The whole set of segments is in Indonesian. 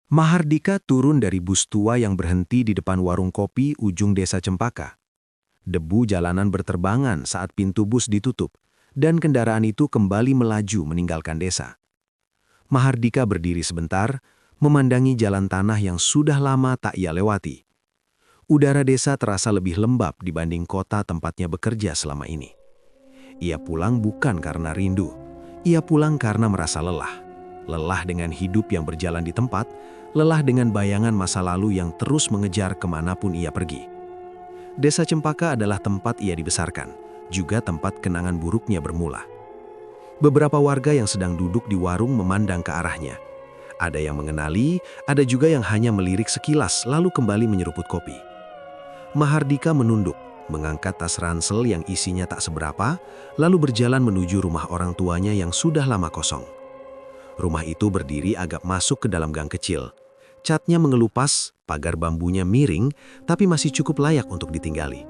Mahardika turun dari bus tua yang berhenti di depan warung kopi ujung desa Cempaka. Debu jalanan berterbangan saat pintu bus ditutup, dan kendaraan itu kembali melaju meninggalkan desa. Mahardika berdiri sebentar, memandangi jalan tanah yang sudah lama tak ia lewati. Udara desa terasa lebih lembab dibanding kota tempatnya bekerja selama ini. Ia pulang bukan karena rindu, ia pulang karena merasa lelah. Lelah dengan hidup yang berjalan di tempat, lelah dengan bayangan masa lalu yang terus mengejar kemanapun ia pergi. Desa Cempaka adalah tempat ia dibesarkan, juga tempat kenangan buruknya bermula. Beberapa warga yang sedang duduk di warung memandang ke arahnya. Ada yang mengenali, ada juga yang hanya melirik sekilas lalu kembali menyeruput kopi. Mahardika menunduk, mengangkat tas ransel yang isinya tak seberapa, lalu berjalan menuju rumah orang tuanya yang sudah lama kosong. Rumah itu berdiri agak masuk ke dalam gang kecil. Catnya mengelupas, pagar bambunya miring, tapi masih cukup layak untuk ditinggali.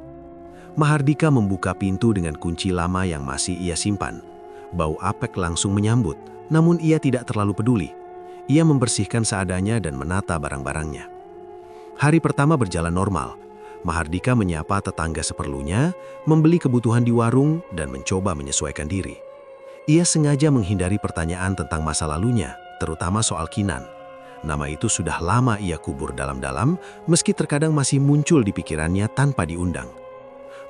Mahardika membuka pintu dengan kunci lama yang masih ia simpan. Bau apek langsung menyambut, namun ia tidak terlalu peduli. Ia membersihkan seadanya dan menata barang-barangnya. Hari pertama berjalan normal. Mahardika menyapa tetangga seperlunya, membeli kebutuhan di warung, dan mencoba menyesuaikan diri. Ia sengaja menghindari pertanyaan tentang masa lalunya, terutama soal Kinan. Nama itu sudah lama ia kubur dalam-dalam, meski terkadang masih muncul di pikirannya tanpa diundang.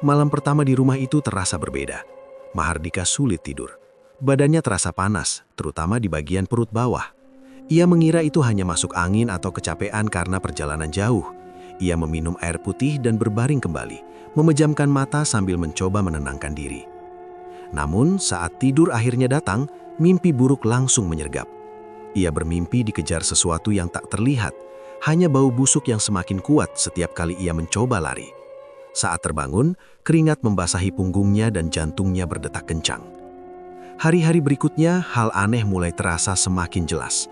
Malam pertama di rumah itu terasa berbeda. Mahardika sulit tidur. Badannya terasa panas, terutama di bagian perut bawah. Ia mengira itu hanya masuk angin atau kecapean karena perjalanan jauh. Ia meminum air putih dan berbaring kembali, memejamkan mata sambil mencoba menenangkan diri. Namun, saat tidur akhirnya datang, mimpi buruk langsung menyergap. Ia bermimpi dikejar sesuatu yang tak terlihat, hanya bau busuk yang semakin kuat setiap kali ia mencoba lari. Saat terbangun, keringat membasahi punggungnya dan jantungnya berdetak kencang. Hari-hari berikutnya, hal aneh mulai terasa semakin jelas.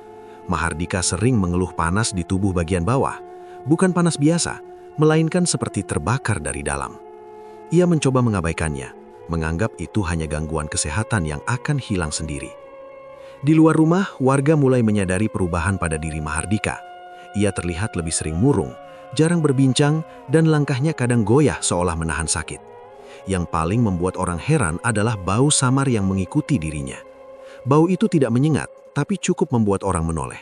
Mahardika sering mengeluh panas di tubuh bagian bawah. Bukan panas biasa, melainkan seperti terbakar dari dalam. Ia mencoba mengabaikannya, menganggap itu hanya gangguan kesehatan yang akan hilang sendiri. Di luar rumah, warga mulai menyadari perubahan pada diri Mahardika. Ia terlihat lebih sering murung, jarang berbincang, dan langkahnya kadang goyah seolah menahan sakit. Yang paling membuat orang heran adalah bau samar yang mengikuti dirinya. Bau itu tidak menyengat, tapi cukup membuat orang menoleh.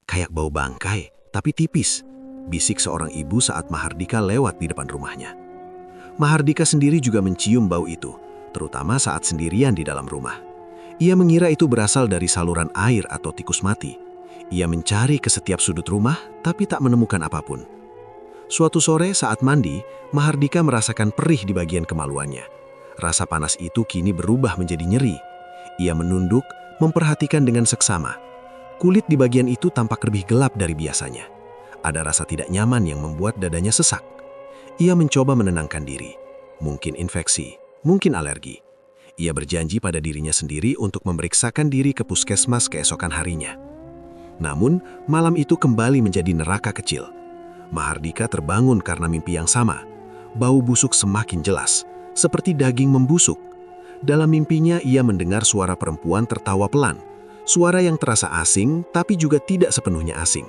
Kayak bau bangkai, tapi tipis, bisik seorang ibu saat Mahardika lewat di depan rumahnya. Mahardika sendiri juga mencium bau itu, terutama saat sendirian di dalam rumah. Ia mengira itu berasal dari saluran air atau tikus mati. Ia mencari ke setiap sudut rumah, tapi tak menemukan apapun. Suatu sore saat mandi, Mahardika merasakan perih di bagian kemaluannya. Rasa panas itu kini berubah menjadi nyeri. Ia menunduk, memperhatikan dengan seksama. Kulit di bagian itu tampak lebih gelap dari biasanya. Ada rasa tidak nyaman yang membuat dadanya sesak. Ia mencoba menenangkan diri. Mungkin infeksi, mungkin alergi. Ia berjanji pada dirinya sendiri untuk memeriksakan diri ke puskesmas keesokan harinya. Namun, malam itu kembali menjadi neraka kecil. Mahardika terbangun karena mimpi yang sama. Bau busuk semakin jelas, seperti daging membusuk. Dalam mimpinya, ia mendengar suara perempuan tertawa pelan. Suara yang terasa asing, tapi juga tidak sepenuhnya asing.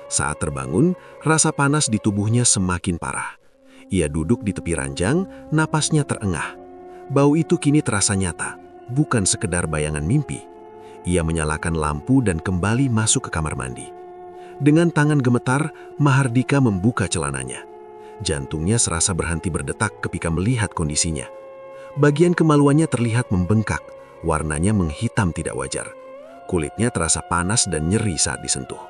Saat terbangun, rasa panas di tubuhnya semakin parah. Ia duduk di tepi ranjang, napasnya terengah. Bau itu kini terasa nyata, bukan sekedar bayangan mimpi. Ia menyalakan lampu dan kembali masuk ke kamar mandi. Dengan tangan gemetar, Mahardika membuka celananya. Jantungnya serasa berhenti berdetak ketika melihat kondisinya. Bagian kemaluannya terlihat membengkak, warnanya menghitam tidak wajar. Kulitnya terasa panas dan nyeri saat disentuh.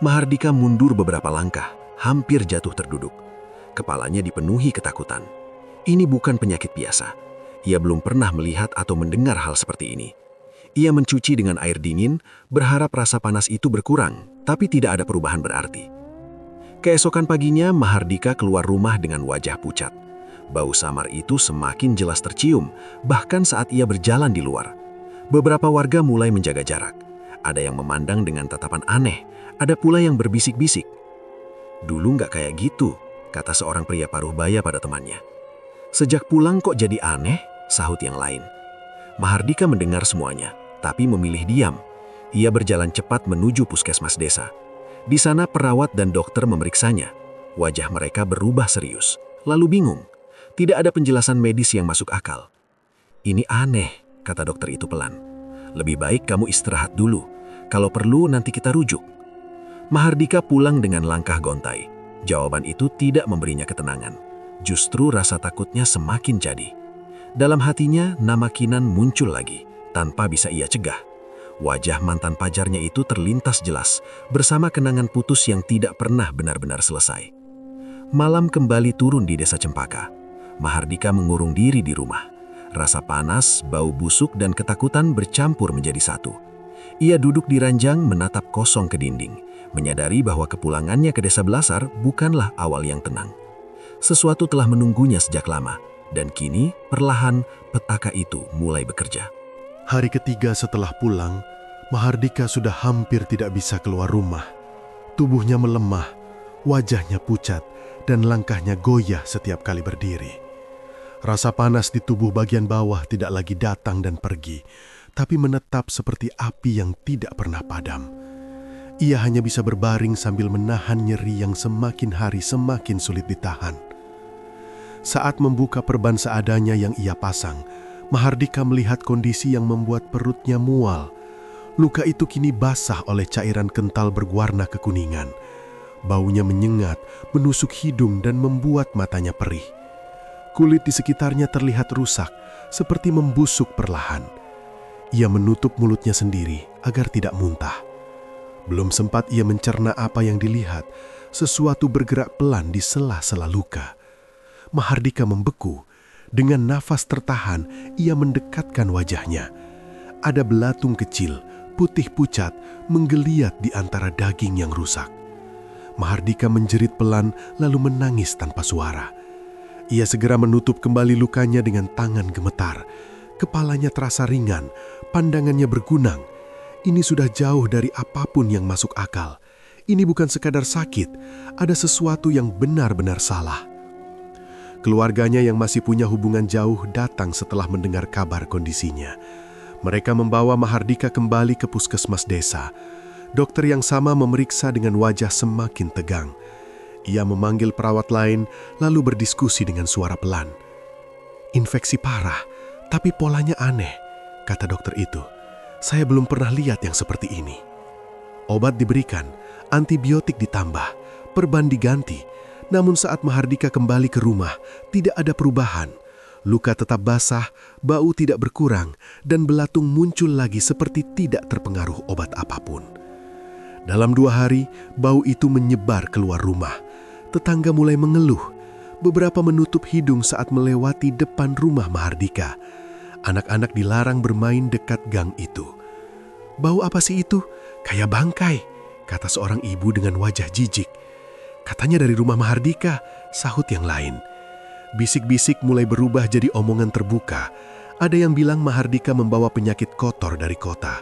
Mahardika mundur beberapa langkah, hampir jatuh terduduk. Kepalanya dipenuhi ketakutan. Ini bukan penyakit biasa. Ia belum pernah melihat atau mendengar hal seperti ini. Ia mencuci dengan air dingin, berharap rasa panas itu berkurang, tapi tidak ada perubahan berarti. Keesokan paginya, Mahardika keluar rumah dengan wajah pucat. Bau samar itu semakin jelas tercium, bahkan saat ia berjalan di luar. Beberapa warga mulai menjaga jarak. Ada yang memandang dengan tatapan aneh, ada pula yang berbisik-bisik. "Dulu nggak kayak gitu," kata seorang pria paruh baya pada temannya. "Sejak pulang kok jadi aneh?" sahut yang lain. Mahardika mendengar semuanya, tapi memilih diam. Ia berjalan cepat menuju puskesmas desa. Di sana perawat dan dokter memeriksanya. Wajah mereka berubah serius, lalu bingung. Tidak ada penjelasan medis yang masuk akal. "Ini aneh," kata dokter itu pelan. "Lebih baik kamu istirahat dulu. Kalau perlu nanti kita rujuk." Mahardika pulang dengan langkah gontai. Jawaban itu tidak memberinya ketenangan. Justru rasa takutnya semakin jadi. Dalam hatinya, nama Kinan muncul lagi, tanpa bisa ia cegah. Wajah mantan pacarnya itu terlintas jelas, bersama kenangan putus yang tidak pernah benar-benar selesai. Malam kembali turun di desa Cempaka. Mahardika mengurung diri di rumah. Rasa panas, bau busuk, dan ketakutan bercampur menjadi satu. Ia duduk di ranjang menatap kosong ke dinding, menyadari bahwa kepulangannya ke desa Belasar bukanlah awal yang tenang. Sesuatu telah menunggunya sejak lama, dan kini perlahan petaka itu mulai bekerja. Hari ketiga setelah pulang, Mahardika sudah hampir tidak bisa keluar rumah. Tubuhnya melemah, wajahnya pucat, dan langkahnya goyah setiap kali berdiri. Rasa panas di tubuh bagian bawah tidak lagi datang dan pergi, tapi menetap seperti api yang tidak pernah padam. Ia hanya bisa berbaring sambil menahan nyeri yang semakin hari semakin sulit ditahan. Saat membuka perban seadanya yang ia pasang, Mahardika melihat kondisi yang membuat perutnya mual. Luka itu kini basah oleh cairan kental berwarna kekuningan. Baunya menyengat, menusuk hidung dan membuat matanya perih. Kulit di sekitarnya terlihat rusak, seperti membusuk perlahan. Ia menutup mulutnya sendiri agar tidak muntah. Belum sempat ia mencerna apa yang dilihat, sesuatu bergerak pelan di sela-sela luka. Mahardika membeku. Dengan nafas tertahan, ia mendekatkan wajahnya. Ada belatung kecil, putih pucat, menggeliat di antara daging yang rusak. Mahardika menjerit pelan lalu menangis tanpa suara. Ia segera menutup kembali lukanya dengan tangan gemetar. Kepalanya terasa ringan, pandangannya bergunang. Ini sudah jauh dari apapun yang masuk akal. Ini bukan sekadar sakit, ada sesuatu yang benar-benar salah. Keluarganya yang masih punya hubungan jauh datang setelah mendengar kabar kondisinya. Mereka membawa Mahardika kembali ke puskesmas desa. Dokter yang sama memeriksa dengan wajah semakin tegang. Ia memanggil perawat lain lalu berdiskusi dengan suara pelan. "Infeksi parah, tapi polanya aneh," kata dokter itu. "Saya belum pernah lihat yang seperti ini." Obat diberikan, antibiotik ditambah, perban diganti. Namun saat Mahardika kembali ke rumah, tidak ada perubahan. Luka tetap basah, bau tidak berkurang, dan belatung muncul lagi seperti tidak terpengaruh obat apapun. Dalam 2 hari, bau itu menyebar keluar rumah. Tetangga mulai mengeluh. Beberapa menutup hidung saat melewati depan rumah Mahardika. Anak-anak dilarang bermain dekat gang itu. "Bau apa sih itu? Kayak bangkai," kata seorang ibu dengan wajah jijik. "Katanya dari rumah Mahardika," sahut yang lain. Bisik-bisik mulai berubah jadi omongan terbuka. Ada yang bilang Mahardika membawa penyakit kotor dari kota.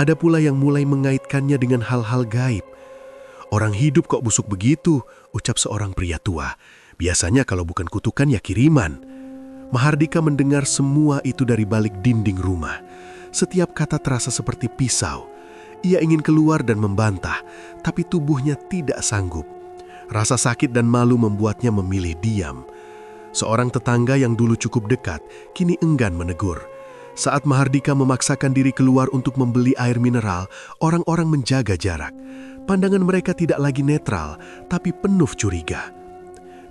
Ada pula yang mulai mengaitkannya dengan hal-hal gaib. "Orang hidup kok busuk begitu," ucap seorang pria tua. "Biasanya kalau bukan kutukan ya kiriman." Mahardika mendengar semua itu dari balik dinding rumah. Setiap kata terasa seperti pisau. Ia ingin keluar dan membantah, tapi tubuhnya tidak sanggup. Rasa sakit dan malu membuatnya memilih diam. Seorang tetangga yang dulu cukup dekat, kini enggan menegur. Saat Mahardika memaksakan diri keluar untuk membeli air mineral, orang-orang menjaga jarak. Pandangan mereka tidak lagi netral, tapi penuh curiga.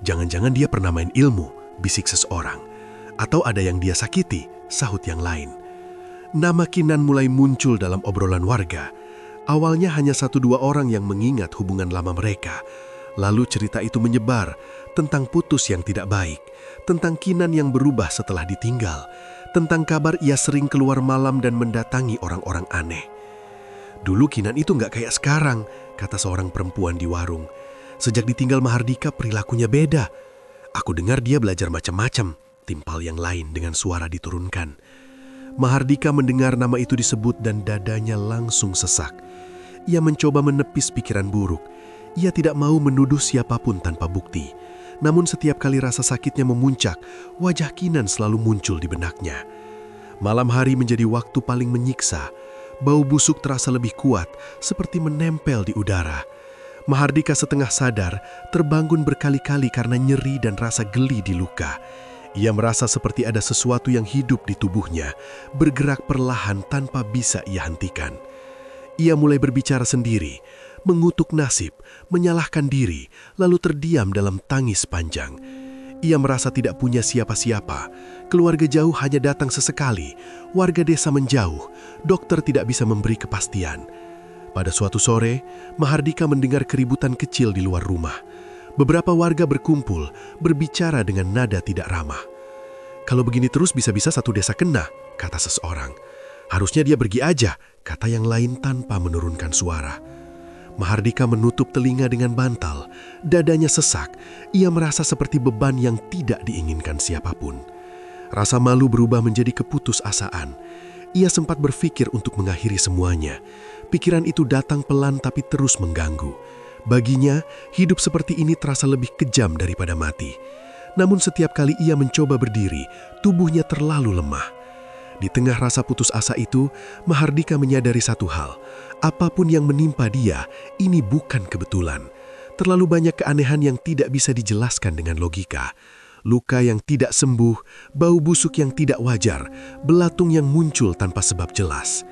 "Jangan-jangan dia pernah main ilmu," bisik seseorang. "Atau ada yang dia sakiti," sahut yang lain. Nama Kinan mulai muncul dalam obrolan warga. Awalnya hanya 1-2 orang yang mengingat hubungan lama mereka. Lalu cerita itu menyebar tentang putus yang tidak baik, tentang Kinan yang berubah setelah ditinggal, tentang kabar ia sering keluar malam dan mendatangi orang-orang aneh. "Dulu Kinan itu nggak kayak sekarang," kata seorang perempuan di warung. "Sejak ditinggal Mahardika perilakunya beda. Aku dengar dia belajar macam-macam," timpal yang lain dengan suara diturunkan. Mahardika mendengar nama itu disebut dan dadanya langsung sesak. Ia mencoba menepis pikiran buruk. Ia tidak mau menuduh siapapun tanpa bukti. Namun setiap kali rasa sakitnya memuncak, wajah Kinan selalu muncul di benaknya. Malam hari menjadi waktu paling menyiksa. Bau busuk terasa lebih kuat, seperti menempel di udara. Mahardika setengah sadar, terbangun berkali-kali karena nyeri dan rasa geli di luka. Ia merasa seperti ada sesuatu yang hidup di tubuhnya, bergerak perlahan tanpa bisa ia hentikan. Ia mulai berbicara sendiri, mengutuk nasib, menyalahkan diri, lalu terdiam dalam tangis panjang. Ia merasa tidak punya siapa-siapa. Keluarga jauh hanya datang sesekali, warga desa menjauh, dokter tidak bisa memberi kepastian. Pada suatu sore, Mahardika mendengar keributan kecil di luar rumah. Beberapa warga berkumpul, berbicara dengan nada tidak ramah. "Kalau begini terus bisa-bisa satu desa kena," kata seseorang. "Harusnya dia pergi aja," kata yang lain tanpa menurunkan suara. Mahardika menutup telinga dengan bantal. Dadanya sesak. Ia merasa seperti beban yang tidak diinginkan siapapun. Rasa malu berubah menjadi keputusasaan. Ia sempat berpikir untuk mengakhiri semuanya. Pikiran itu datang pelan tapi terus mengganggu. Baginya, hidup seperti ini terasa lebih kejam daripada mati. Namun setiap kali ia mencoba berdiri, tubuhnya terlalu lemah. Di tengah rasa putus asa itu, Mahardika menyadari satu hal. Apapun yang menimpa dia, ini bukan kebetulan. Terlalu banyak keanehan yang tidak bisa dijelaskan dengan logika. Luka yang tidak sembuh, bau busuk yang tidak wajar, belatung yang muncul tanpa sebab jelas.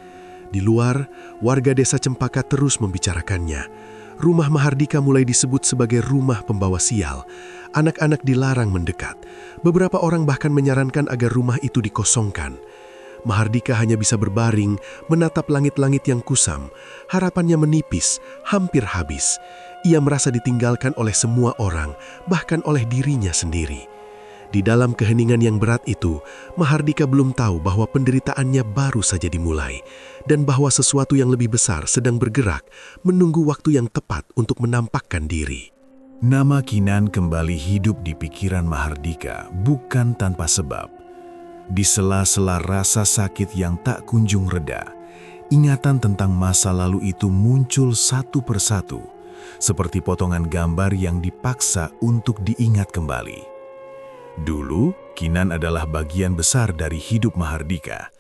Di luar, warga desa Cempaka terus membicarakannya. Rumah Mahardika mulai disebut sebagai rumah pembawa sial. Anak-anak dilarang mendekat. Beberapa orang bahkan menyarankan agar rumah itu dikosongkan. Mahardika hanya bisa berbaring, menatap langit-langit yang kusam. Harapannya menipis, hampir habis. Ia merasa ditinggalkan oleh semua orang, bahkan oleh dirinya sendiri. Di dalam keheningan yang berat itu, Mahardika belum tahu bahwa penderitaannya baru saja dimulai dan bahwa sesuatu yang lebih besar sedang bergerak, menunggu waktu yang tepat untuk menampakkan diri. Nama Kinan kembali hidup di pikiran Mahardika, bukan tanpa sebab. Di sela-sela rasa sakit yang tak kunjung reda, ingatan tentang masa lalu itu muncul satu persatu, seperti potongan gambar yang dipaksa untuk diingat kembali. Dulu, Kinan adalah bagian besar dari hidup Mahardika.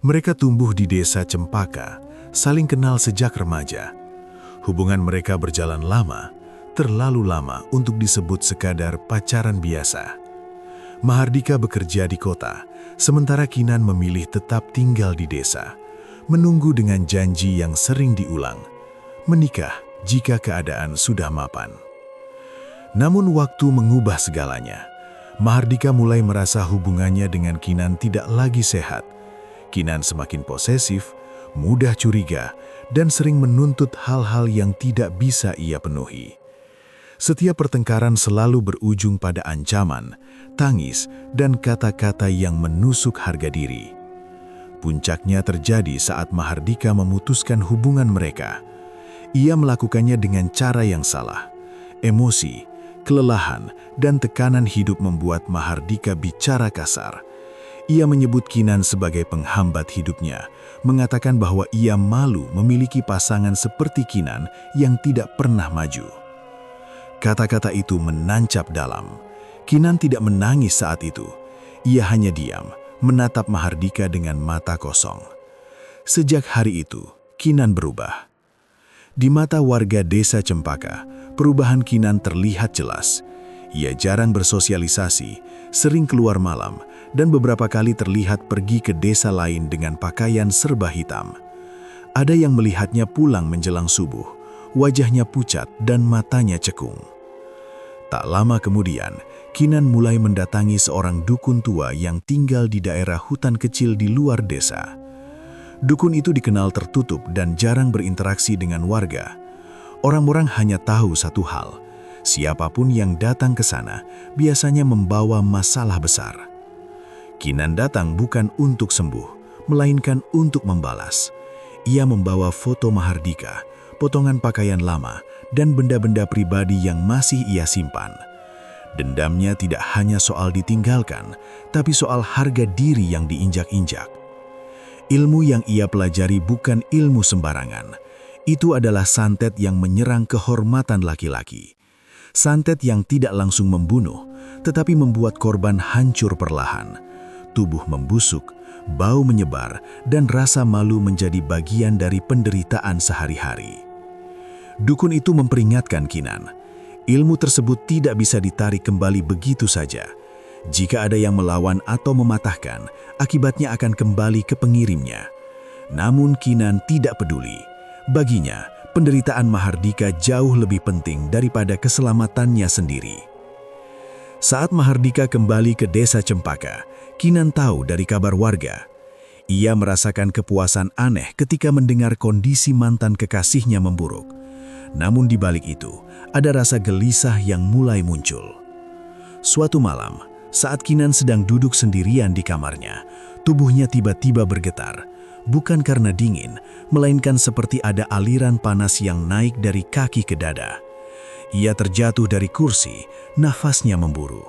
Mereka tumbuh di desa Cempaka, saling kenal sejak remaja. Hubungan mereka berjalan lama, terlalu lama untuk disebut sekadar pacaran biasa. Mahardika bekerja di kota, sementara Kinan memilih tetap tinggal di desa, menunggu dengan janji yang sering diulang, menikah jika keadaan sudah mapan. Namun waktu mengubah segalanya. Mahardika mulai merasa hubungannya dengan Kinan tidak lagi sehat. Kinan semakin posesif, mudah curiga, dan sering menuntut hal-hal yang tidak bisa ia penuhi. Setiap pertengkaran selalu berujung pada ancaman, tangis, dan kata-kata yang menusuk harga diri. Puncaknya terjadi saat Mahardika memutuskan hubungan mereka. Ia melakukannya dengan cara yang salah. Emosi, kelelahan, dan tekanan hidup membuat Mahardika bicara kasar. Ia menyebut Kinan sebagai penghambat hidupnya, mengatakan bahwa ia malu memiliki pasangan seperti Kinan yang tidak pernah maju. Kata-kata itu menancap dalam. Kinan tidak menangis saat itu. Ia hanya diam, menatap Mahardika dengan mata kosong. Sejak hari itu, Kinan berubah. Di mata warga desa Cempaka, perubahan Kinan terlihat jelas. Ia jarang bersosialisasi, sering keluar malam, dan beberapa kali terlihat pergi ke desa lain dengan pakaian serba hitam. Ada yang melihatnya pulang menjelang subuh, wajahnya pucat dan matanya cekung. Tak lama kemudian, Kinan mulai mendatangi seorang dukun tua yang tinggal di daerah hutan kecil di luar desa. Dukun itu dikenal tertutup dan jarang berinteraksi dengan warga. Orang-orang hanya tahu satu hal, siapapun yang datang ke sana biasanya membawa masalah besar. Kinan datang bukan untuk sembuh, melainkan untuk membalas. Ia membawa foto Mahardika, potongan pakaian lama, dan benda-benda pribadi yang masih ia simpan. Dendamnya tidak hanya soal ditinggalkan, tapi soal harga diri yang diinjak-injak. Ilmu yang ia pelajari bukan ilmu sembarangan. Itu adalah santet yang menyerang kehormatan laki-laki. Santet yang tidak langsung membunuh, tetapi membuat korban hancur perlahan. Tubuh membusuk, bau menyebar, dan rasa malu menjadi bagian dari penderitaan sehari-hari. Dukun itu memperingatkan Kinan, ilmu tersebut tidak bisa ditarik kembali begitu saja. Jika ada yang melawan atau mematahkan, akibatnya akan kembali ke pengirimnya. Namun Kinan tidak peduli. Baginya, penderitaan Mahardika jauh lebih penting daripada keselamatannya sendiri. Saat Mahardika kembali ke desa Cempaka, Kinan tahu dari kabar warga. Ia merasakan kepuasan aneh ketika mendengar kondisi mantan kekasihnya memburuk. Namun di balik itu, ada rasa gelisah yang mulai muncul. Suatu malam, saat Kinan sedang duduk sendirian di kamarnya, tubuhnya tiba-tiba bergetar. Bukan karena dingin, melainkan seperti ada aliran panas yang naik dari kaki ke dada. Ia terjatuh dari kursi, nafasnya memburu.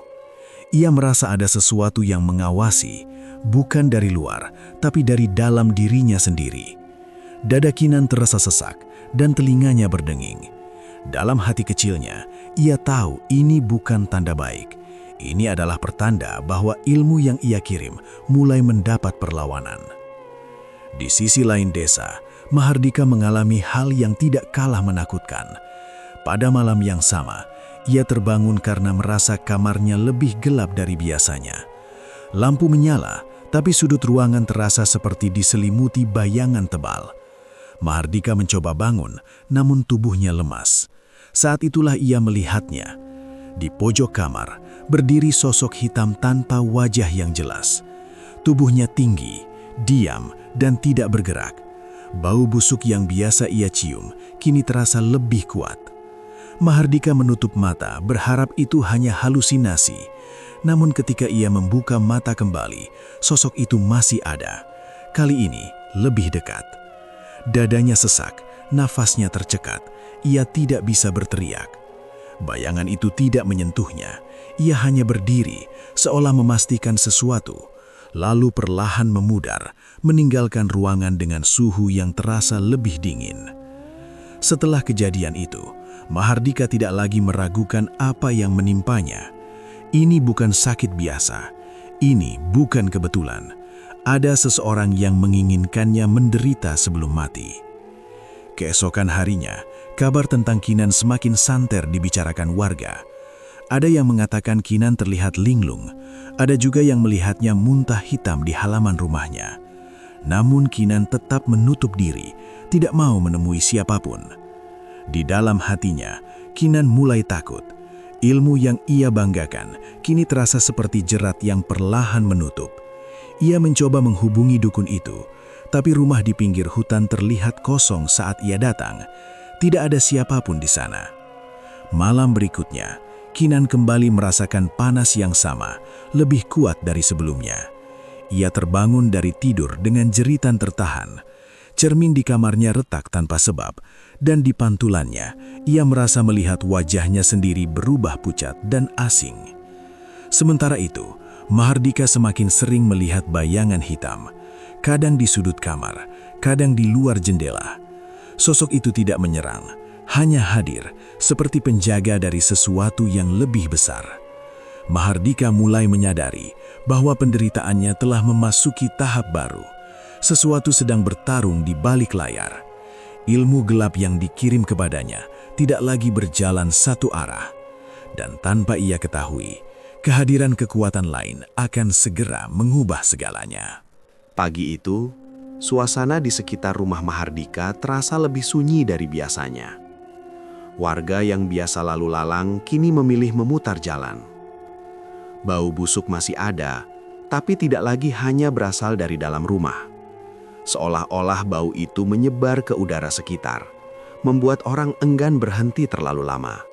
Ia merasa ada sesuatu yang mengawasi, bukan dari luar, tapi dari dalam dirinya sendiri. Dada Kinan terasa sesak, dan telinganya berdenging. Dalam hati kecilnya, ia tahu ini bukan tanda baik. Ini adalah pertanda bahwa ilmu yang ia kirim mulai mendapat perlawanan. Di sisi lain desa, Mahardika mengalami hal yang tidak kalah menakutkan. Pada malam yang sama, ia terbangun karena merasa kamarnya lebih gelap dari biasanya. Lampu menyala, tapi sudut ruangan terasa seperti diselimuti bayangan tebal. Mahardika mencoba bangun, namun tubuhnya lemas. Saat itulah ia melihatnya. Di pojok kamar, berdiri sosok hitam tanpa wajah yang jelas. Tubuhnya tinggi, diam, dan tidak bergerak. Bau busuk yang biasa ia cium, kini terasa lebih kuat. Mahardika menutup mata, berharap itu hanya halusinasi. Namun ketika ia membuka mata kembali, sosok itu masih ada. Kali ini, lebih dekat. Dadanya sesak, nafasnya tercekat. Ia tidak bisa berteriak. Bayangan itu tidak menyentuhnya. Ia hanya berdiri, seolah memastikan sesuatu. Lalu perlahan memudar, meninggalkan ruangan dengan suhu yang terasa lebih dingin. Setelah kejadian itu, Mahardika tidak lagi meragukan apa yang menimpanya. Ini bukan sakit biasa. Ini bukan kebetulan. Ada seseorang yang menginginkannya menderita sebelum mati. Keesokan harinya, kabar tentang Kinan semakin santer dibicarakan warga. Ada yang mengatakan Kinan terlihat linglung. Ada juga yang melihatnya muntah hitam di halaman rumahnya. Namun Kinan tetap menutup diri, tidak mau menemui siapapun. Di dalam hatinya, Kinan mulai takut. Ilmu yang ia banggakan kini terasa seperti jerat yang perlahan menutup. Ia mencoba menghubungi dukun itu, tapi rumah di pinggir hutan terlihat kosong saat ia datang. Tidak ada siapapun di sana. Malam berikutnya, Kinan kembali merasakan panas yang sama, lebih kuat dari sebelumnya. Ia terbangun dari tidur dengan jeritan tertahan. Cermin di kamarnya retak tanpa sebab, dan di pantulannya, ia merasa melihat wajahnya sendiri berubah pucat dan asing. Sementara itu, Mahardika semakin sering melihat bayangan hitam, kadang di sudut kamar, kadang di luar jendela. Sosok itu tidak menyerang, hanya hadir, seperti penjaga dari sesuatu yang lebih besar. Mahardika mulai menyadari bahwa penderitaannya telah memasuki tahap baru. Sesuatu sedang bertarung di balik layar. Ilmu gelap yang dikirim kepadanya tidak lagi berjalan satu arah. Dan tanpa ia ketahui, kehadiran kekuatan lain akan segera mengubah segalanya. Pagi itu, suasana di sekitar rumah Mahardika terasa lebih sunyi dari biasanya. Warga yang biasa lalu lalang kini memilih memutar jalan. Bau busuk masih ada, tapi tidak lagi hanya berasal dari dalam rumah. Seolah-olah bau itu menyebar ke udara sekitar, membuat orang enggan berhenti terlalu lama.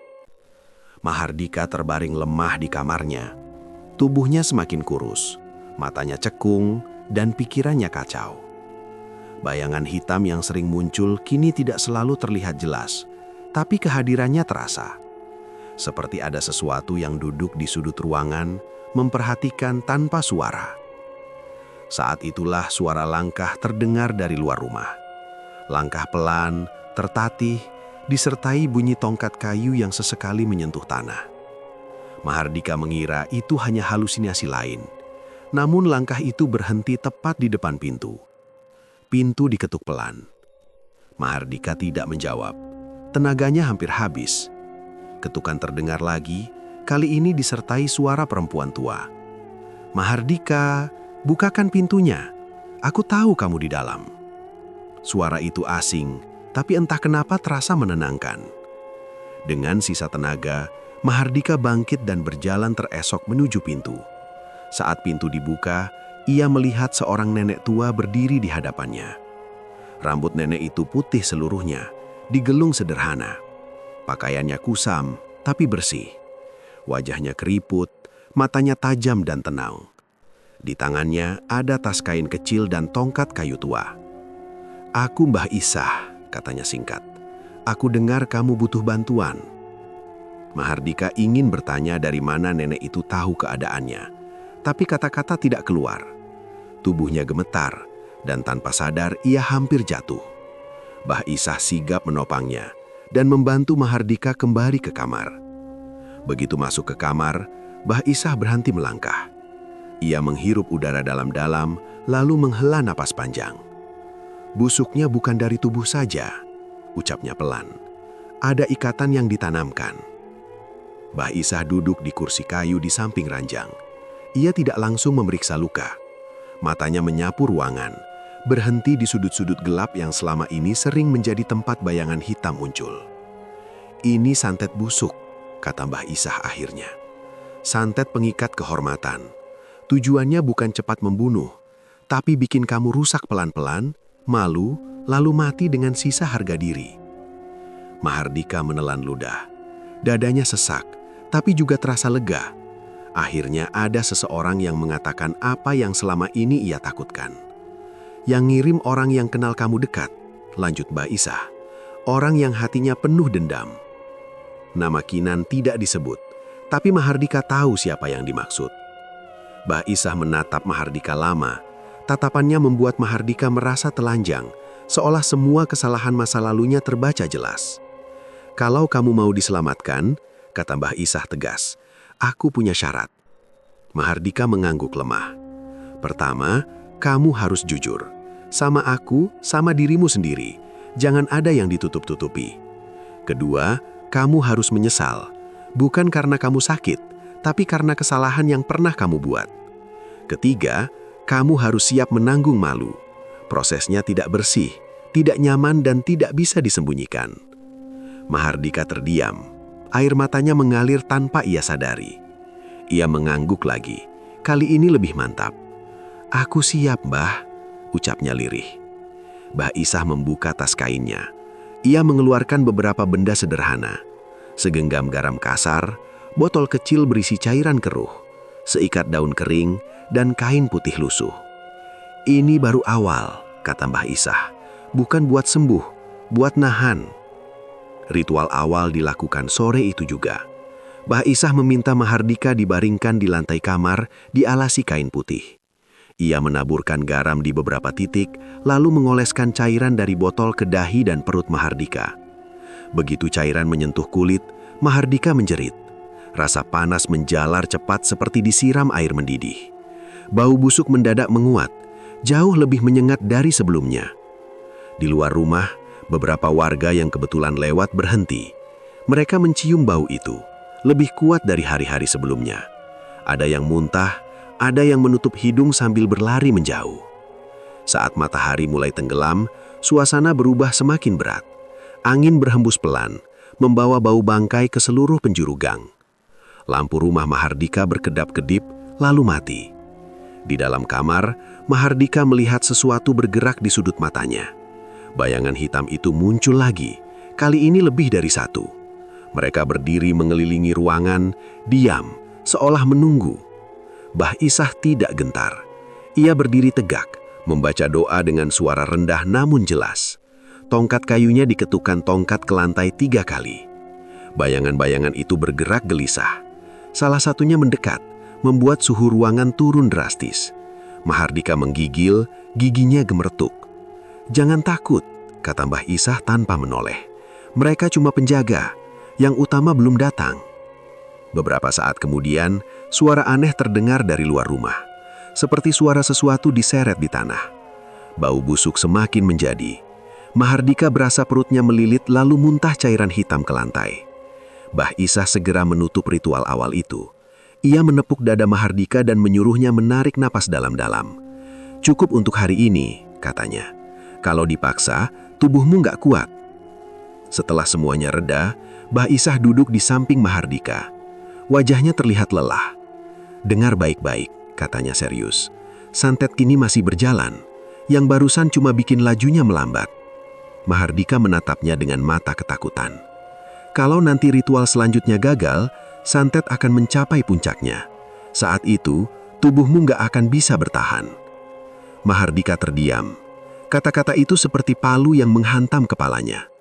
Mahardika terbaring lemah di kamarnya. Tubuhnya semakin kurus, matanya cekung, dan pikirannya kacau. Bayangan hitam yang sering muncul kini tidak selalu terlihat jelas, tapi kehadirannya terasa. Seperti ada sesuatu yang duduk di sudut ruangan, memperhatikan tanpa suara. Saat itulah suara langkah terdengar dari luar rumah. Langkah pelan, tertatih, disertai bunyi tongkat kayu yang sesekali menyentuh tanah. Mahardika mengira itu hanya halusinasi lain. Namun langkah itu berhenti tepat di depan pintu. Pintu diketuk pelan. Mahardika tidak menjawab, tenaganya hampir habis. Ketukan terdengar lagi, kali ini disertai suara perempuan tua. "Mahardika, bukakan pintunya. Aku tahu kamu di dalam." Suara itu asing, tapi entah kenapa terasa menenangkan. Dengan sisa tenaga, Mahardika bangkit dan berjalan teresok menuju pintu. Saat pintu dibuka, ia melihat seorang nenek tua berdiri di hadapannya. Rambut nenek itu putih seluruhnya, digelung sederhana. Pakaiannya kusam, tapi bersih. Wajahnya keriput, matanya tajam dan tenang. Di tangannya ada tas kain kecil dan tongkat kayu tua. "Aku Mbah Isah," katanya singkat. "Aku dengar kamu butuh bantuan." Mahardika ingin bertanya dari mana nenek itu tahu keadaannya, tapi kata-kata tidak keluar. Tubuhnya gemetar, dan tanpa sadar ia hampir jatuh. Mbah Isah sigap menopangnya dan membantu Mahardika kembali ke kamar. Begitu masuk ke kamar, Mbah Isah berhenti melangkah. Ia menghirup udara dalam-dalam, lalu menghela napas panjang. "Busuknya bukan dari tubuh saja," ucapnya pelan. "Ada ikatan yang ditanamkan." Mbah Isah duduk di kursi kayu di samping ranjang. Ia tidak langsung memeriksa luka. Matanya menyapu ruangan, berhenti di sudut-sudut gelap yang selama ini sering menjadi tempat bayangan hitam muncul. "Ini santet busuk," kata Mbah Isah akhirnya. "Santet pengikat kehormatan. Tujuannya bukan cepat membunuh, tapi bikin kamu rusak pelan-pelan, malu, lalu mati dengan sisa harga diri." Mahardika menelan ludah. Dadanya sesak, tapi juga terasa lega. Akhirnya ada seseorang yang mengatakan apa yang selama ini ia takutkan. "Yang ngirim orang yang kenal kamu dekat," lanjut Mbah Isah. "Orang yang hatinya penuh dendam." Nama Kinan tidak disebut, tapi Mahardika tahu siapa yang dimaksud. Mbah Isah menatap Mahardika lama. Tatapannya membuat Mahardika merasa telanjang, seolah semua kesalahan masa lalunya terbaca jelas. "Kalau kamu mau diselamatkan," kata Mbah Isah tegas, "aku punya syarat." Mahardika mengangguk lemah. "Pertama, kamu harus jujur. Sama aku, sama dirimu sendiri. Jangan ada yang ditutup-tutupi. Kedua, kamu harus menyesal. Bukan karena kamu sakit, tapi karena kesalahan yang pernah kamu buat. Ketiga, kamu harus siap menanggung malu. Prosesnya tidak bersih, tidak nyaman dan tidak bisa disembunyikan." Mahardika terdiam. Air matanya mengalir tanpa ia sadari. Ia mengangguk lagi, kali ini lebih mantap. "Aku siap, Mbah," ucapnya lirih. Mbah Isah membuka tas kainnya. Ia mengeluarkan beberapa benda sederhana. Segenggam garam kasar, botol kecil berisi cairan keruh, seikat daun kering, dan kain putih lusuh. "Ini baru awal," kata Mbah Isah. "Bukan buat sembuh, buat nahan." Ritual awal dilakukan sore itu juga. Mbah Isah meminta Mahardika dibaringkan di lantai kamar, dialasi kain putih. Ia menaburkan garam di beberapa titik, lalu mengoleskan cairan dari botol ke dahi dan perut Mahardika. Begitu cairan menyentuh kulit, Mahardika menjerit. Rasa panas menjalar cepat seperti disiram air mendidih. Bau busuk mendadak menguat, jauh lebih menyengat dari sebelumnya. Di luar rumah, beberapa warga yang kebetulan lewat berhenti. Mereka mencium bau itu, lebih kuat dari hari-hari sebelumnya. Ada yang muntah, ada yang menutup hidung sambil berlari menjauh. Saat matahari mulai tenggelam, suasana berubah semakin berat. Angin berhembus pelan, membawa bau bangkai ke seluruh penjuru gang. Lampu rumah Mahardika berkedap-kedip, lalu mati. Di dalam kamar, Mahardika melihat sesuatu bergerak di sudut matanya. Bayangan hitam itu muncul lagi, kali ini lebih dari satu. Mereka berdiri mengelilingi ruangan, diam, seolah menunggu. Mbah Isah tidak gentar. Ia berdiri tegak, membaca doa dengan suara rendah namun jelas. Tongkat kayunya diketukkan tongkat ke lantai 3 kali. Bayangan-bayangan itu bergerak gelisah. Salah satunya mendekat, membuat suhu ruangan turun drastis. Mahardika menggigil, giginya gemeretuk. "Jangan takut," kata Mbah Isah tanpa menoleh. "Mereka cuma penjaga. Yang utama belum datang." Beberapa saat kemudian, suara aneh terdengar dari luar rumah. Seperti suara sesuatu diseret di tanah. Bau busuk semakin menjadi. Mahardika berasa perutnya melilit lalu muntah cairan hitam ke lantai. Mbah Isah segera menutup ritual awal itu. Ia menepuk dada Mahardika dan menyuruhnya menarik napas dalam-dalam. "Cukup untuk hari ini," katanya. "Kalau dipaksa, tubuhmu nggak kuat." Setelah semuanya reda, Mbah Isah duduk di samping Mahardika. Wajahnya terlihat lelah. "Dengar baik-baik," katanya serius. "Santet kini masih berjalan. Yang barusan cuma bikin lajunya melambat." Mahardika menatapnya dengan mata ketakutan. "Kalau nanti ritual selanjutnya gagal, santet akan mencapai puncaknya. Saat itu, tubuhmu nggak akan bisa bertahan." Mahardika terdiam. Kata-kata itu seperti palu yang menghantam kepalanya.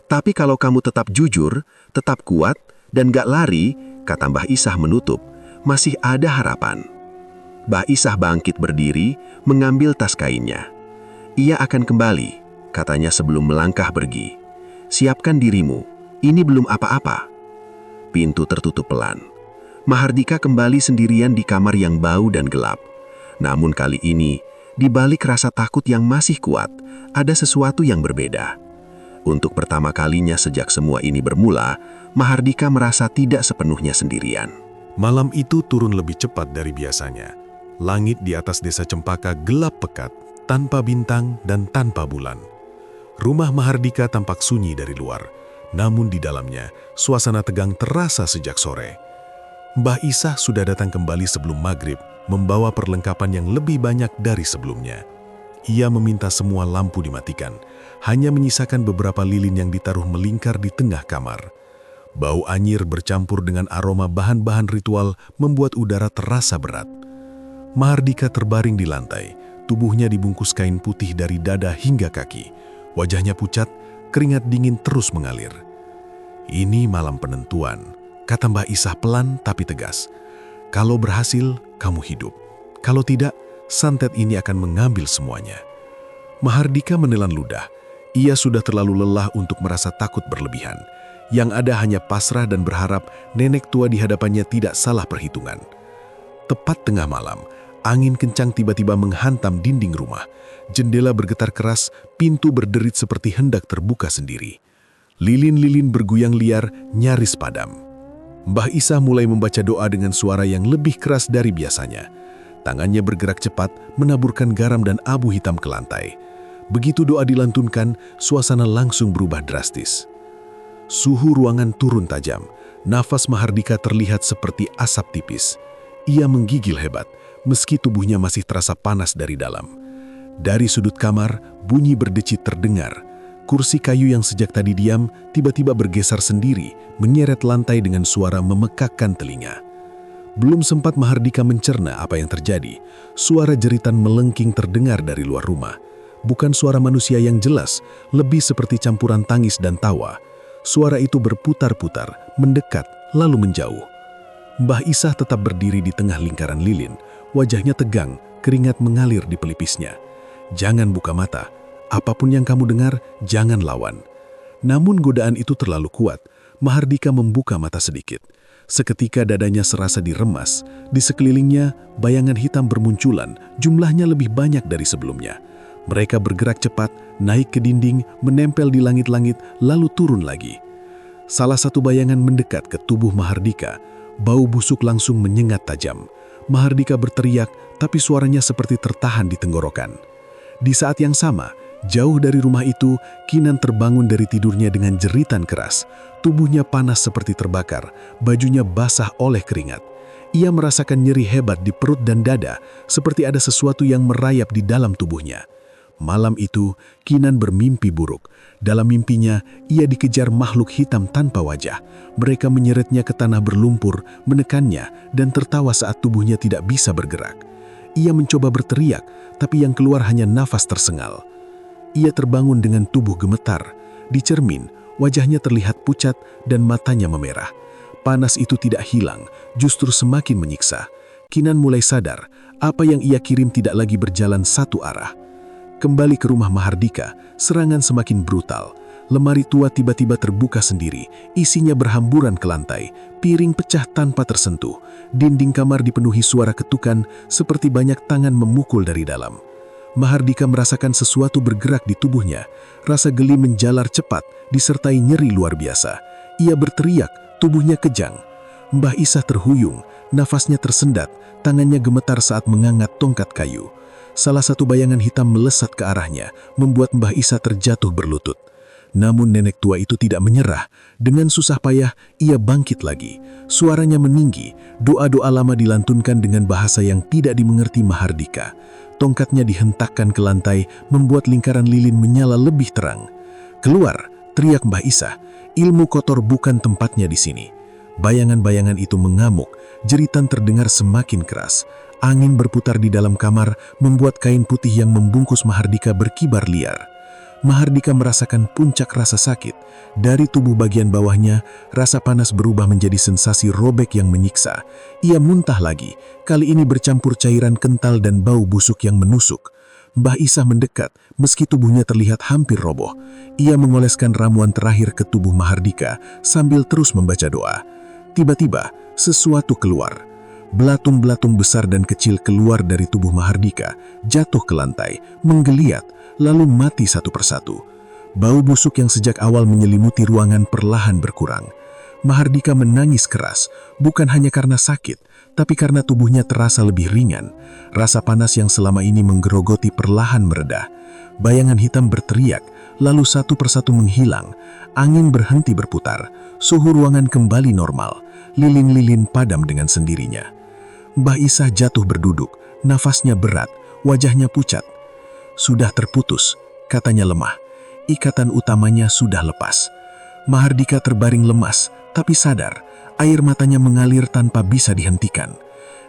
"Tapi kalau kamu tetap jujur, tetap kuat, dan gak lari," kata Mbah Isah menutup, "masih ada harapan." Mbah Isah bangkit berdiri, mengambil tas kainnya. "Ia akan kembali," katanya sebelum melangkah pergi. "Siapkan dirimu, ini belum apa-apa." Pintu tertutup pelan. Mahardika kembali sendirian di kamar yang bau dan gelap. Namun kali ini, di balik rasa takut yang masih kuat, ada sesuatu yang berbeda. Untuk pertama kalinya sejak semua ini bermula, Mahardika merasa tidak sepenuhnya sendirian. Malam itu turun lebih cepat dari biasanya. Langit di atas desa Cempaka gelap pekat, tanpa bintang dan tanpa bulan. Rumah Mahardika tampak sunyi dari luar, namun di dalamnya suasana tegang terasa sejak sore. Mbah Isah sudah datang kembali sebelum maghrib, membawa perlengkapan yang lebih banyak dari sebelumnya. Ia meminta semua lampu dimatikan, hanya menyisakan beberapa lilin yang ditaruh melingkar di tengah kamar. Bau anyir bercampur dengan aroma bahan-bahan ritual membuat udara terasa berat. Mahardika terbaring di lantai, tubuhnya dibungkus kain putih dari dada hingga kaki. Wajahnya pucat, keringat dingin terus mengalir. "Ini malam penentuan," kata Mbah Isah pelan tapi tegas. "Kalau berhasil, kamu hidup. Kalau tidak, santet ini akan mengambil semuanya." Mahardika menelan ludah. Ia sudah terlalu lelah untuk merasa takut berlebihan. Yang ada hanya pasrah dan berharap nenek tua di hadapannya tidak salah perhitungan. Tepat tengah malam, angin kencang tiba-tiba menghantam dinding rumah. Jendela bergetar keras, pintu berderit seperti hendak terbuka sendiri. Lilin-lilin bergoyang liar, nyaris padam. Mbah Isah mulai membaca doa dengan suara yang lebih keras dari biasanya. Tangannya bergerak cepat, menaburkan garam dan abu hitam ke lantai. Begitu doa dilantunkan, suasana langsung berubah drastis. Suhu ruangan turun tajam. Nafas Mahardika terlihat seperti asap tipis. Ia menggigil hebat, meski tubuhnya masih terasa panas dari dalam. Dari sudut kamar, bunyi berdecit terdengar. Kursi kayu yang sejak tadi diam, tiba-tiba bergeser sendiri, menyeret lantai dengan suara memekakkan telinga. Belum sempat Mahardika mencerna apa yang terjadi, suara jeritan melengking terdengar dari luar rumah. Bukan suara manusia yang jelas, lebih seperti campuran tangis dan tawa. Suara itu berputar-putar, mendekat, lalu menjauh. Mbah Isah tetap berdiri di tengah lingkaran lilin. Wajahnya tegang, keringat mengalir di pelipisnya. "Jangan buka mata. Apapun yang kamu dengar, jangan lawan." Namun godaan itu terlalu kuat. Mahardika membuka mata sedikit. Seketika dadanya serasa diremas. Di sekelilingnya, bayangan hitam bermunculan, jumlahnya lebih banyak dari sebelumnya. Mereka bergerak cepat, naik ke dinding, menempel di langit-langit, lalu turun lagi. Salah satu bayangan mendekat ke tubuh Mahardika. Bau busuk langsung menyengat tajam. Mahardika berteriak, tapi suaranya seperti tertahan di tenggorokan. Di saat yang sama, jauh dari rumah itu, Kinan terbangun dari tidurnya dengan jeritan keras. Tubuhnya panas seperti terbakar, bajunya basah oleh keringat. Ia merasakan nyeri hebat di perut dan dada, seperti ada sesuatu yang merayap di dalam tubuhnya. Malam itu, Kinan bermimpi buruk. Dalam mimpinya, ia dikejar makhluk hitam tanpa wajah. Mereka menyeretnya ke tanah berlumpur, menekannya, dan tertawa saat tubuhnya tidak bisa bergerak. Ia mencoba berteriak, tapi yang keluar hanya nafas tersengal. Ia terbangun dengan tubuh gemetar. Di cermin, wajahnya terlihat pucat dan matanya memerah. Panas itu tidak hilang, justru semakin menyiksa. Kinan mulai sadar, apa yang ia kirim tidak lagi berjalan satu arah. Kembali ke rumah Mahardika, serangan semakin brutal. Lemari tua tiba-tiba terbuka sendiri, isinya berhamburan ke lantai, piring pecah tanpa tersentuh. Dinding kamar dipenuhi suara ketukan, seperti banyak tangan memukul dari dalam. Mahardika merasakan sesuatu bergerak di tubuhnya. Rasa geli menjalar cepat, disertai nyeri luar biasa. Ia berteriak, tubuhnya kejang. Mbah Isah terhuyung, nafasnya tersendat, tangannya gemetar saat mengangkat tongkat kayu. Salah satu bayangan hitam melesat ke arahnya, membuat Mbah Isah terjatuh berlutut. Namun nenek tua itu tidak menyerah. Dengan susah payah, ia bangkit lagi. Suaranya meninggi, doa-doa lama dilantunkan dengan bahasa yang tidak dimengerti Mahardika. Tongkatnya dihentakkan ke lantai, membuat lingkaran lilin menyala lebih terang. "Keluar!" teriak Mbah Isah. "Ilmu kotor bukan tempatnya di sini." Bayangan-bayangan itu mengamuk, jeritan terdengar semakin keras. Angin berputar di dalam kamar, membuat kain putih yang membungkus Mahardika berkibar liar. Mahardika merasakan puncak rasa sakit. Dari tubuh bagian bawahnya, rasa panas berubah menjadi sensasi robek yang menyiksa. Ia muntah lagi, kali ini bercampur cairan kental dan bau busuk yang menusuk. Mbah Isah mendekat, meski tubuhnya terlihat hampir roboh. Ia mengoleskan ramuan terakhir ke tubuh Mahardika, sambil terus membaca doa. Tiba-tiba, sesuatu keluar. Belatung-belatung besar dan kecil keluar dari tubuh Mahardika, jatuh ke lantai, menggeliat, lalu mati satu persatu. Bau busuk yang sejak awal menyelimuti ruangan perlahan berkurang. Mahardika menangis keras, bukan hanya karena sakit, tapi karena tubuhnya terasa lebih ringan. Rasa panas yang selama ini menggerogoti perlahan meredah. Bayangan hitam berteriak, lalu satu persatu menghilang. Angin berhenti berputar, suhu ruangan kembali normal. Lilin-lilin padam dengan sendirinya. Mbah Isah jatuh berduduk, nafasnya berat, wajahnya pucat. "Sudah terputus," katanya lemah. Ikatan utamanya sudah lepas. Mahardika terbaring lemas, tapi sadar. Air matanya mengalir tanpa bisa dihentikan.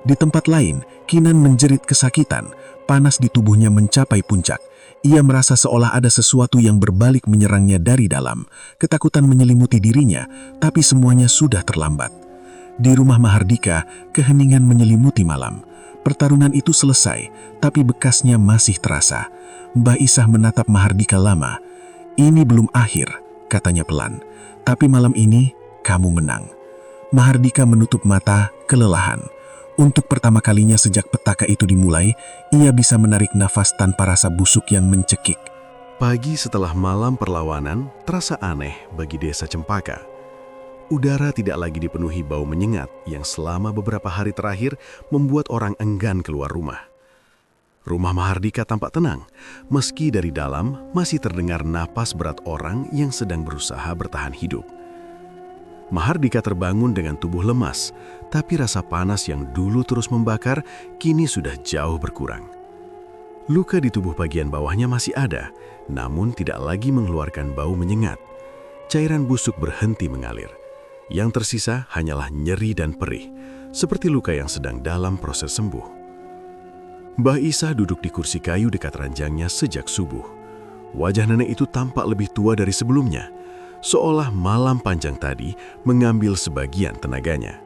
Di tempat lain, Kinan menjerit kesakitan. Panas di tubuhnya mencapai puncak. Ia merasa seolah ada sesuatu yang berbalik menyerangnya dari dalam. Ketakutan menyelimuti dirinya, tapi semuanya sudah terlambat. Di rumah Mahardika, keheningan menyelimuti malam. Pertarungan itu selesai, tapi bekasnya masih terasa. Mbah Isah menatap Mahardika lama. "Ini belum akhir," katanya pelan. "Tapi malam ini, kamu menang." Mahardika menutup mata, kelelahan. Untuk pertama kalinya sejak petaka itu dimulai, ia bisa menarik nafas tanpa rasa busuk yang mencekik. Pagi setelah malam perlawanan terasa aneh bagi desa Cempaka. Udara tidak lagi dipenuhi bau menyengat yang selama beberapa hari terakhir membuat orang enggan keluar rumah. Rumah Mahardika tampak tenang, meski dari dalam masih terdengar napas berat orang yang sedang berusaha bertahan hidup. Mahardika terbangun dengan tubuh lemas, tapi rasa panas yang dulu terus membakar kini sudah jauh berkurang. Luka di tubuh bagian bawahnya masih ada, namun tidak lagi mengeluarkan bau menyengat. Cairan busuk berhenti mengalir. Yang tersisa hanyalah nyeri dan perih, seperti luka yang sedang dalam proses sembuh. Mbah Isah duduk di kursi kayu dekat ranjangnya sejak subuh. Wajah nenek itu tampak lebih tua dari sebelumnya, seolah malam panjang tadi mengambil sebagian tenaganya.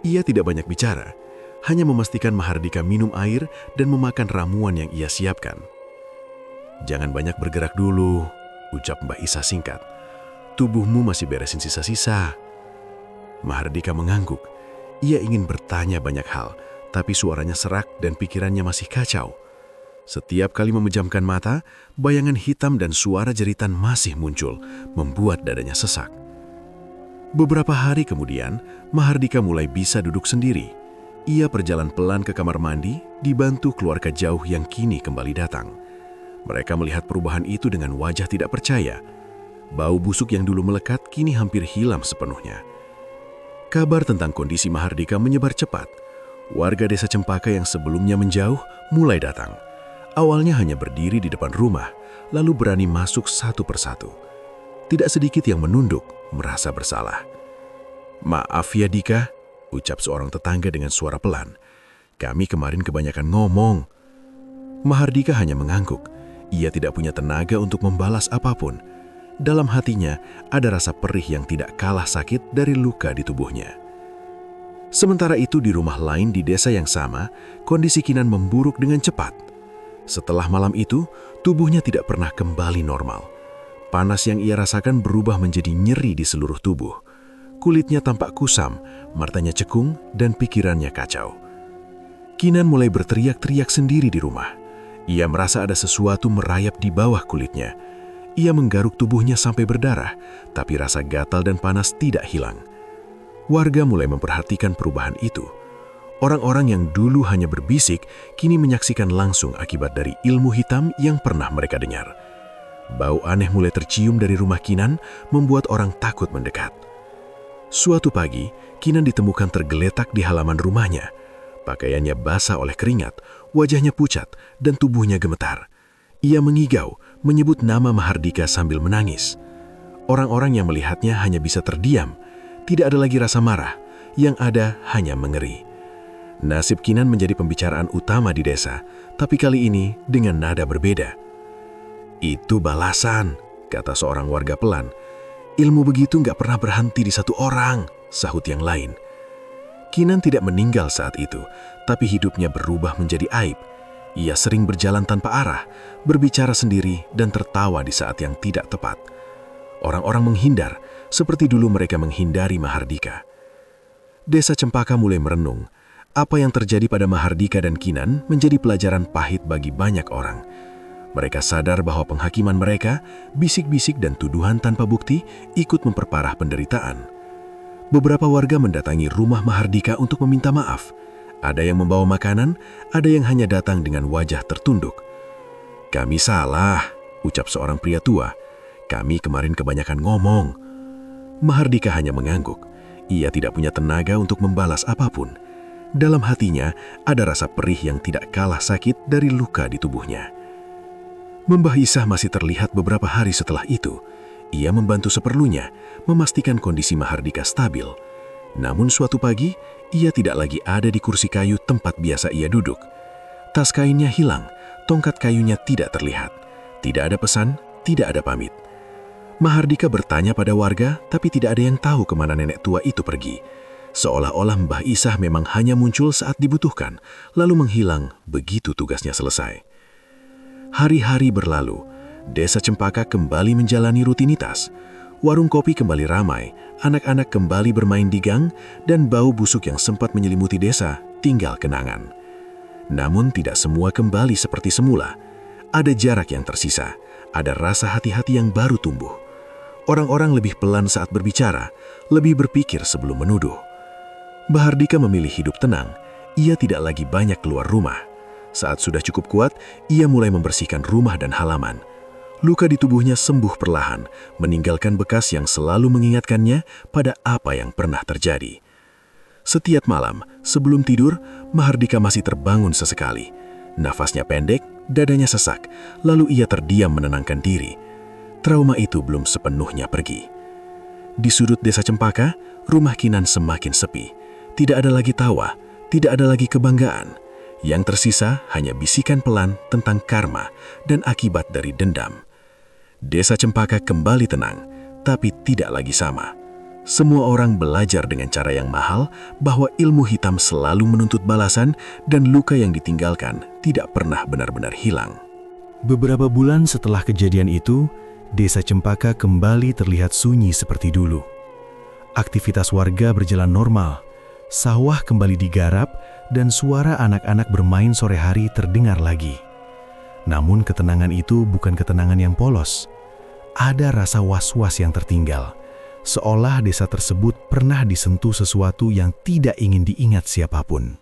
Ia tidak banyak bicara, hanya memastikan Mahardika minum air dan memakan ramuan yang ia siapkan. "Jangan banyak bergerak dulu," ucap Mbah Isah singkat. "Tubuhmu masih beresin sisa-sisa." Mahardika mengangguk. Ia ingin bertanya banyak hal, tapi suaranya serak dan pikirannya masih kacau. Setiap kali memejamkan mata, bayangan hitam dan suara jeritan masih muncul, membuat dadanya sesak. Beberapa hari kemudian, Mahardika mulai bisa duduk sendiri. Ia berjalan pelan ke kamar mandi, dibantu keluarga jauh yang kini kembali datang. Mereka melihat perubahan itu dengan wajah tidak percaya. Bau busuk yang dulu melekat kini hampir hilang sepenuhnya. Kabar tentang kondisi Mahardika menyebar cepat. Warga desa Cempaka yang sebelumnya menjauh mulai datang. Awalnya hanya berdiri di depan rumah, lalu berani masuk satu persatu. Tidak sedikit yang menunduk, merasa bersalah. "Maaf ya Dika," ucap seorang tetangga dengan suara pelan. "Kami kemarin kebanyakan ngomong." Mahardika hanya mengangguk. Ia tidak punya tenaga untuk membalas apapun. Dalam hatinya ada rasa perih yang tidak kalah sakit dari luka di tubuhnya. Sementara itu di rumah lain di desa yang sama, kondisi Kinan memburuk dengan cepat. Setelah malam itu, tubuhnya tidak pernah kembali normal. Panas yang ia rasakan berubah menjadi nyeri di seluruh tubuh. Kulitnya tampak kusam, matanya cekung, dan pikirannya kacau. Kinan mulai berteriak-teriak sendiri di rumah. Ia merasa ada sesuatu merayap di bawah kulitnya. Ia menggaruk tubuhnya sampai berdarah, tapi rasa gatal dan panas tidak hilang. Warga mulai memperhatikan perubahan itu. Orang-orang yang dulu hanya berbisik, kini menyaksikan langsung akibat dari ilmu hitam yang pernah mereka dengar. Bau aneh mulai tercium dari rumah Kinan, membuat orang takut mendekat. Suatu pagi, Kinan ditemukan tergeletak di halaman rumahnya. Pakaiannya basah oleh keringat, wajahnya pucat, dan tubuhnya gemetar. Ia mengigau, menyebut nama Mahardika sambil menangis. Orang-orang yang melihatnya hanya bisa terdiam. Tidak ada lagi rasa marah, yang ada hanya mengeri. Nasib Kinan menjadi pembicaraan utama di desa, tapi kali ini dengan nada berbeda. "Itu balasan," kata seorang warga pelan. "Ilmu begitu nggak pernah berhenti di satu orang," sahut yang lain. Kinan tidak meninggal saat itu, tapi hidupnya berubah menjadi aib. Ia sering berjalan tanpa arah, berbicara sendiri dan tertawa di saat yang tidak tepat. Orang-orang menghindar, seperti dulu mereka menghindari Mahardika. Desa Cempaka mulai merenung. Apa yang terjadi pada Mahardika dan Kinan menjadi pelajaran pahit bagi banyak orang. Mereka sadar bahwa penghakiman mereka, bisik-bisik dan tuduhan tanpa bukti ikut memperparah penderitaan. Beberapa warga mendatangi rumah Mahardika untuk meminta maaf. Ada yang membawa makanan, ada yang hanya datang dengan wajah tertunduk. "Kami salah," ucap seorang pria tua. "Kami kemarin kebanyakan ngomong." Mahardika hanya mengangguk. Ia tidak punya tenaga untuk membalas apapun. Dalam hatinya ada rasa perih yang tidak kalah sakit dari luka di tubuhnya. Mbah Isah masih terlihat beberapa hari setelah itu. Ia membantu seperlunya, memastikan kondisi Mahardika stabil. Namun suatu pagi, ia tidak lagi ada di kursi kayu tempat biasa ia duduk. Tas kainnya hilang, tongkat kayunya tidak terlihat. Tidak ada pesan, tidak ada pamit. Mahardika bertanya pada warga, tapi tidak ada yang tahu kemana nenek tua itu pergi. Seolah-olah Mbah Isah memang hanya muncul saat dibutuhkan, lalu menghilang begitu tugasnya selesai. Hari-hari berlalu, Desa Cempaka kembali menjalani rutinitas. Warung kopi kembali ramai, anak-anak kembali bermain di gang, dan bau busuk yang sempat menyelimuti desa tinggal kenangan. Namun tidak semua kembali seperti semula. Ada jarak yang tersisa, ada rasa hati-hati yang baru tumbuh. Orang-orang lebih pelan saat berbicara, lebih berpikir sebelum menuduh. Mahardika memilih hidup tenang, ia tidak lagi banyak keluar rumah. Saat sudah cukup kuat, ia mulai membersihkan rumah dan halaman. Luka di tubuhnya sembuh perlahan, meninggalkan bekas yang selalu mengingatkannya pada apa yang pernah terjadi. Setiap malam, sebelum tidur, Mahardika masih terbangun sesekali. Nafasnya pendek, dadanya sesak, lalu ia terdiam menenangkan diri. Trauma itu belum sepenuhnya pergi. Di sudut Desa Cempaka, rumah Kinan semakin sepi. Tidak ada lagi tawa, tidak ada lagi kebanggaan. Yang tersisa hanya bisikan pelan tentang karma dan akibat dari dendam. Desa Cempaka kembali tenang, tapi tidak lagi sama. Semua orang belajar dengan cara yang mahal bahwa ilmu hitam selalu menuntut balasan dan luka yang ditinggalkan tidak pernah benar-benar hilang. Beberapa bulan setelah kejadian itu, Desa Cempaka kembali terlihat sunyi seperti dulu. Aktivitas warga berjalan normal, sawah kembali digarap, dan suara anak-anak bermain sore hari terdengar lagi. Namun ketenangan itu bukan ketenangan yang polos. Ada rasa was-was yang tertinggal, seolah desa tersebut pernah disentuh sesuatu yang tidak ingin diingat siapapun.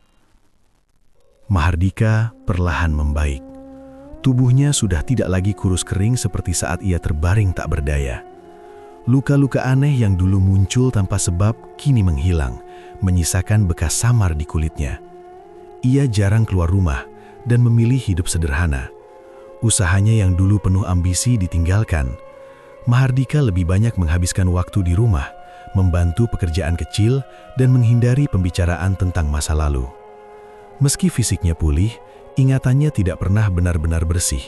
Mahardika perlahan membaik. Tubuhnya sudah tidak lagi kurus kering seperti saat ia terbaring tak berdaya. Luka-luka aneh yang dulu muncul tanpa sebab kini menghilang, menyisakan bekas samar di kulitnya. Ia jarang keluar rumah dan memilih hidup sederhana. Usahanya yang dulu penuh ambisi ditinggalkan. Mahardika lebih banyak menghabiskan waktu di rumah, membantu pekerjaan kecil, dan menghindari pembicaraan tentang masa lalu. Meski fisiknya pulih, ingatannya tidak pernah benar-benar bersih.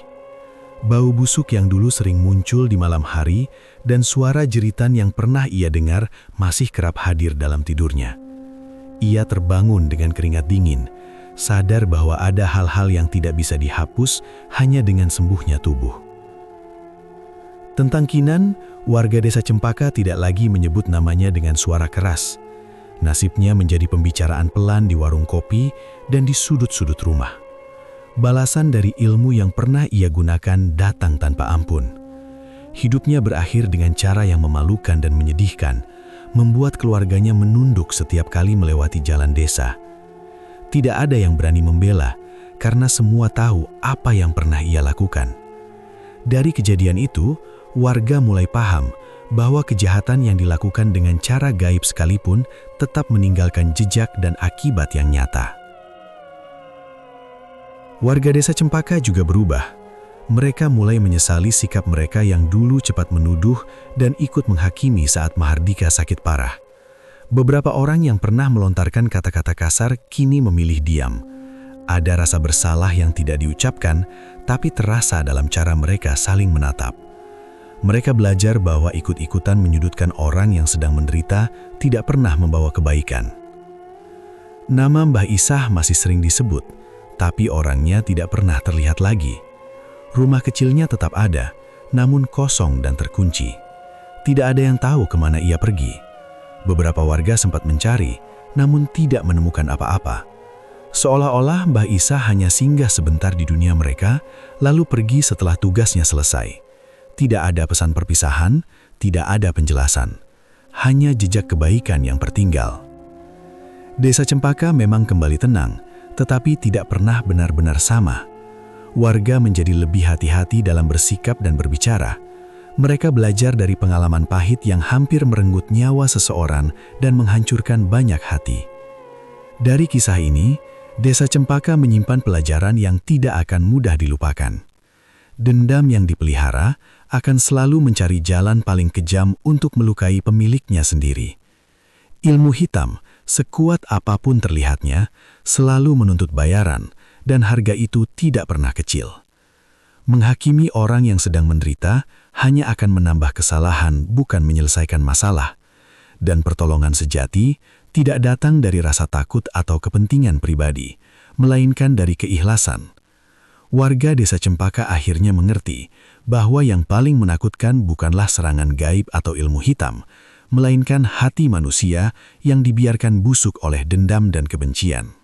Bau busuk yang dulu sering muncul di malam hari dan suara jeritan yang pernah ia dengar masih kerap hadir dalam tidurnya. Ia terbangun dengan keringat dingin, sadar bahwa ada hal-hal yang tidak bisa dihapus hanya dengan sembuhnya tubuh. Tentang Kinan, warga Desa Cempaka tidak lagi menyebut namanya dengan suara keras. Nasibnya menjadi pembicaraan pelan di warung kopi dan di sudut-sudut rumah. balasan dari ilmu yang pernah ia gunakan datang tanpa ampun. Hidupnya berakhir dengan cara yang memalukan dan menyedihkan, membuat keluarganya menunduk setiap kali melewati jalan desa. Tidak ada yang berani membela, karena semua tahu apa yang pernah ia lakukan. Dari kejadian itu, warga mulai paham bahwa kejahatan yang dilakukan dengan cara gaib sekalipun tetap meninggalkan jejak dan akibat yang nyata. Warga desa Cempaka juga berubah. Mereka mulai menyesali sikap mereka yang dulu cepat menuduh dan ikut menghakimi saat Mahardika sakit parah. Beberapa orang yang pernah melontarkan kata-kata kasar kini memilih diam. Ada rasa bersalah yang tidak diucapkan, tapi terasa dalam cara mereka saling menatap. Mereka belajar bahwa ikut-ikutan menyudutkan orang yang sedang menderita tidak pernah membawa kebaikan. Nama Mbah Isah masih sering disebut, tapi orangnya tidak pernah terlihat lagi. Rumah kecilnya tetap ada, namun kosong dan terkunci. Tidak ada yang tahu kemana ia pergi. Beberapa warga sempat mencari, namun tidak menemukan apa-apa. Seolah-olah Mbah Isah hanya singgah sebentar di dunia mereka, lalu pergi setelah tugasnya selesai. Tidak ada pesan perpisahan, tidak ada penjelasan. Hanya jejak kebaikan yang tertinggal. Desa Cempaka memang kembali tenang, tetapi tidak pernah benar-benar sama. Warga menjadi lebih hati-hati dalam bersikap dan berbicara. Mereka belajar dari pengalaman pahit yang hampir merenggut nyawa seseorang dan menghancurkan banyak hati. Dari kisah ini, Desa Cempaka menyimpan pelajaran yang tidak akan mudah dilupakan. Dendam yang dipelihara akan selalu mencari jalan paling kejam untuk melukai pemiliknya sendiri. Ilmu hitam, sekuat apapun terlihatnya, selalu menuntut bayaran, dan harga itu tidak pernah kecil. Menghakimi orang yang sedang menderita hanya akan menambah kesalahan, bukan menyelesaikan masalah. Dan pertolongan sejati tidak datang dari rasa takut atau kepentingan pribadi, melainkan dari keikhlasan. Warga desa Cempaka akhirnya mengerti bahwa yang paling menakutkan bukanlah serangan gaib atau ilmu hitam, melainkan hati manusia yang dibiarkan busuk oleh dendam dan kebencian.